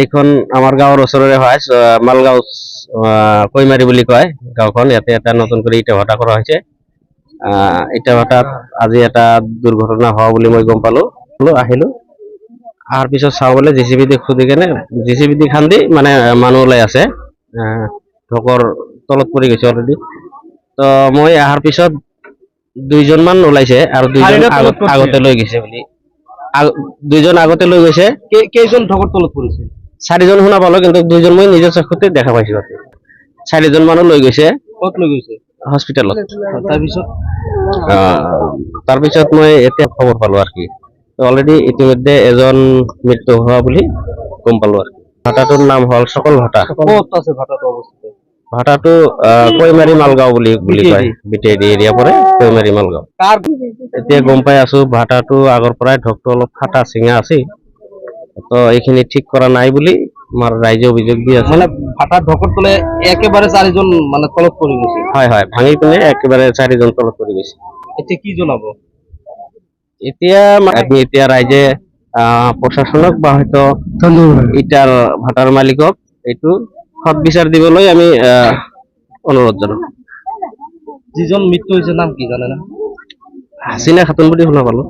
এইখন আমাৰ গাঁৱৰ ওচৰৰে হয়, মালগাঁও কৈমাৰী বুলি কয় গাঁওখন। ইয়াতে এটা নতুন কৰি ইটা ভাটা কৰা হৈছে। ইটা ভাটাত আজি এটা দুৰ্ঘটনা হোৱা বুলি মই গম পালো, আহিলো। অহাৰ পিছত চাওঁ বোলে জেচিবি দি খুদি কেনে জেচিবি দি খান্দি মানে মানুহ ওলাই আছে, ঢকৰ তলত পৰি গৈছে অলৰেডি। তো মই অহাৰ পিছত 2জন মান ওলাইছে আৰু 2জন আগতে লৈ গৈছে বুলি, 2জন আগতে লৈ গৈছে। কেইজন ঢকৰ তলত পৰিছে? 4জন শুনা পালো, কিন্তু 2জন মই নিজৰ চকুতে দেখা পাইছো। 4জন মানুহ লৈ গৈছে। ক'ত লৈ গৈছে? হস্পিটেলত। তাৰপিছত তাৰপিছত মই এতিয়া খবৰ পালো আৰু কি, অলৰেডি ইতিমধ্যে এজন মৃত্যু হোৱা বুলি গম পালো আৰু। ভাটাটোৰ নাম হ'ল চকল ভাটা। ক'ত আছে ভাটাটো অৱস্থিত? ভাটাটো কৈমাৰী মালগাঁও বুলি কয়, বিটিআইডি এৰিয়া পৰে কৈমাৰী মালগাঁও। এতিয়া গম পাই আছো ভাটাটো আগৰ পৰাই ঢকটো অলপ ফাটা চিঙা আছে, তো এইখিনি ঠিক কৰা নাই বুলি আমাৰ ৰাইজে অভিযোগ দি আছে। মানে ভাটাৰ ঢকৰ তলে একেবাৰে 4জন মানে তলত পৰি গৈছে। হয় হয়, ভাঙি পিনে একেবাৰে 4জন তলত পৰি গৈছে। এতিয়া কি জনাব? এতিয়া ৰাইজে প্ৰশাসনক বা হয়তো ইটাৰ ভাটাৰ মালিকক এইটো সৎ বিচাৰ দিবলৈ আমি অনুৰোধ জনাম। যিজন মৃত্যু হৈছে নাম কি জানে না? হাসিনা খাতুন বুলি শুনা পালো।